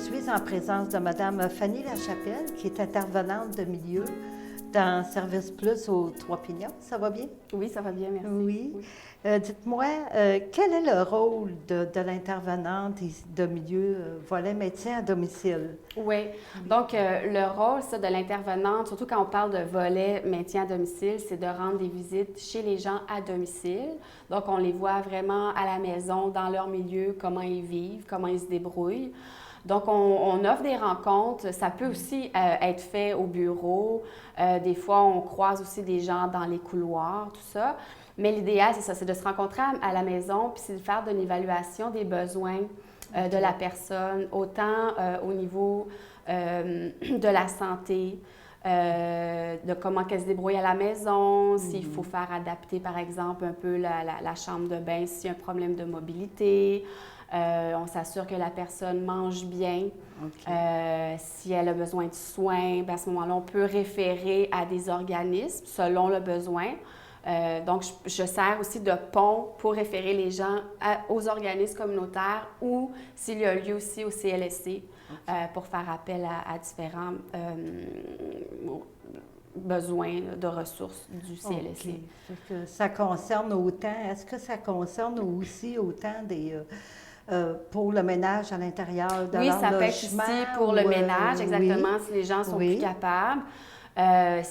suis en présence de Mme Fanny Lachapelle, qui est intervenante de milieu dans Service Plus aux Trois-Pignons. Ça va bien? Oui, ça va bien, merci. Oui. Dites-moi, quel est le rôle de l'intervenante de milieu volet maintien à domicile? Oui, donc le rôle ça, de l'intervenante, surtout quand on parle de volet maintien à domicile, c'est de rendre des visites chez les gens à domicile. Donc, on les voit vraiment à la maison, dans leur milieu, comment ils vivent, comment ils se débrouillent. Donc, on offre des rencontres. Ça peut aussi être fait au bureau. Des fois, on croise aussi des gens dans les couloirs, tout ça. Mais l'idéal, c'est ça, c'est de se rencontrer à la maison, puis c'est de faire une évaluation des besoins de la personne, autant au niveau de la santé, de comment elle se débrouille à la maison, s'il faut faire adapter, par exemple, un peu la chambre de bain, s'il y a un problème de mobilité. On s'assure que la personne mange bien. Si elle a besoin de soins, bien, à ce moment-là, on peut référer à des organismes selon le besoin. Donc, je sers aussi de pont pour référer les gens aux organismes communautaires ou, s'il y a lieu aussi, au CLSC pour faire appel à différents besoins de ressources du CLSC. Ça concerne autant, est-ce que ça concerne aussi autant des... pour le ménage à l'intérieur de leur logement? Oui, ça peut être aussi pour le ménage, exactement, si les gens sont plus capables. Ça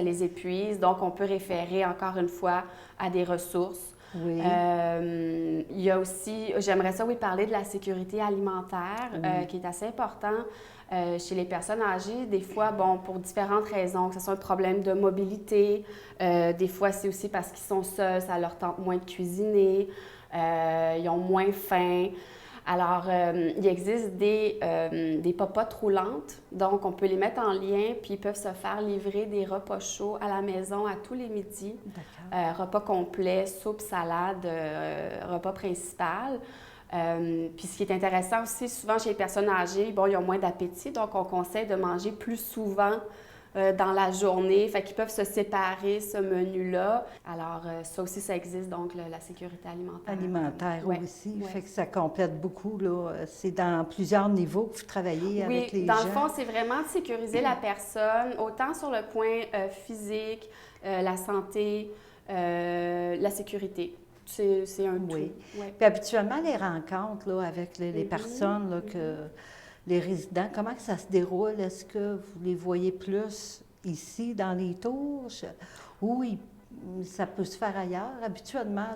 les épuise. Donc, on peut référer encore une fois à des ressources. Il y a aussi, j'aimerais ça, parler de la sécurité alimentaire, qui est assez important chez les personnes âgées. Des fois, pour différentes raisons, que ce soit un problème de mobilité, des fois, c'est aussi parce qu'ils sont seuls, ça leur tente moins de cuisiner, ils ont moins faim. Alors, il existe des popotes roulantes, donc on peut les mettre en lien, puis ils peuvent se faire livrer des repas chauds à la maison à tous les midis. Repas complets, soupe, salade, repas principal. Puis ce qui est intéressant aussi, souvent chez les personnes âgées, ils ont moins d'appétit, donc on conseille de manger plus souvent dans la journée, fait qu'ils peuvent se séparer ce menu-là. Alors, ça aussi, ça existe, donc la sécurité alimentaire. Alimentaire aussi, fait que ça complète beaucoup, là. C'est dans plusieurs niveaux que vous travaillez avec les gens. Oui, dans le fond, c'est vraiment de sécuriser la personne, autant sur le point physique, la santé, la sécurité. C'est un tout. Oui. Puis habituellement, les rencontres là, avec les personnes, là, les résidents, comment que ça se déroule? Est-ce que vous les voyez plus ici, dans les tours? Ou ça peut se faire ailleurs, habituellement?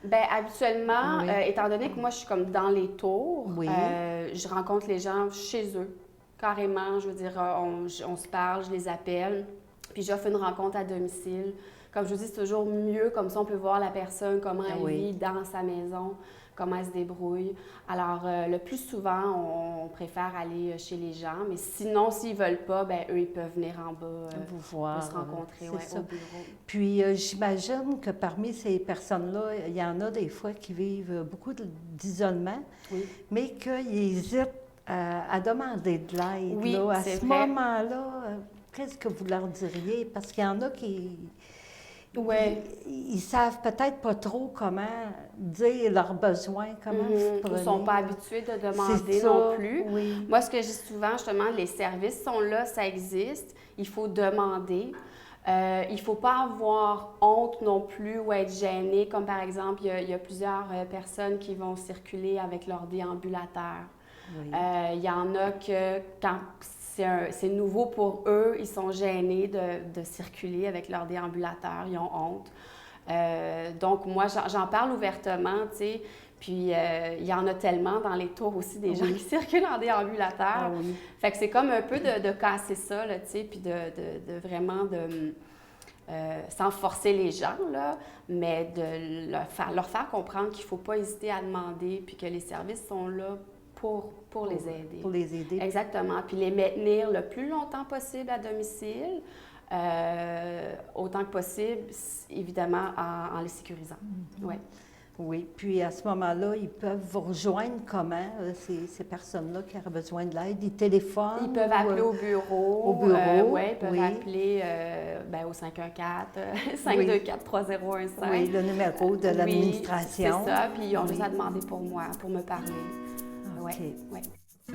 Bien, habituellement, étant donné que moi, je suis comme dans les tours, je rencontre les gens chez eux, carrément. Je veux dire, on se parle, je les appelle, puis j'offre une rencontre à domicile. Comme je vous dis, c'est toujours mieux, comme ça on peut voir la personne, comment elle vit dans sa maison, comment elle se débrouille. Alors, le plus souvent, on préfère aller chez les gens, mais sinon, s'ils ne veulent pas, bien, eux, ils peuvent venir en bas vous voir, se rencontrer au bureau. Puis, j'imagine que parmi ces personnes-là, il y en a des fois qui vivent beaucoup d'isolement, mais qu'ils hésitent à demander de l'aide. Oui, à ce moment-là, qu'est-ce que vous leur diriez? Parce qu'il y en a qui... Ils savent peut-être pas trop comment dire leurs besoins, comment vous prenez. Ils ne sont pas habitués de demander non plus. Moi, ce que je dis souvent, justement, les services sont là, ça existe. Il faut demander. Il ne faut pas avoir honte non plus ou être gêné, comme par exemple, il y a plusieurs personnes qui vont circuler avec leur déambulateur. Il y en a que, quand c'est nouveau pour eux, ils sont gênés de circuler avec leur déambulateur, ils ont honte. Donc, moi, j'en parle ouvertement, tu sais, puis il y en a tellement dans les tours aussi, des gens qui circulent en déambulateur. Fait que c'est comme un peu de casser ça, là, tu sais, puis de vraiment sans forcer les gens, là, mais de leur faire comprendre qu'il ne faut pas hésiter à demander, puis que les services sont là pour les aider. Pour les aider. Exactement. Puis les maintenir le plus longtemps possible à domicile, autant que possible, évidemment, en les sécurisant. Oui. Puis à ce moment-là, ils peuvent vous rejoindre comment, ces personnes-là qui auraient besoin de l'aide? Ils téléphonent? Ils peuvent appeler au bureau. Au bureau? Ils peuvent appeler au 514-524-3015. Oui, le numéro de l'administration. C'est ça. Puis ils ont juste à demander pour moi, pour me parler. OK.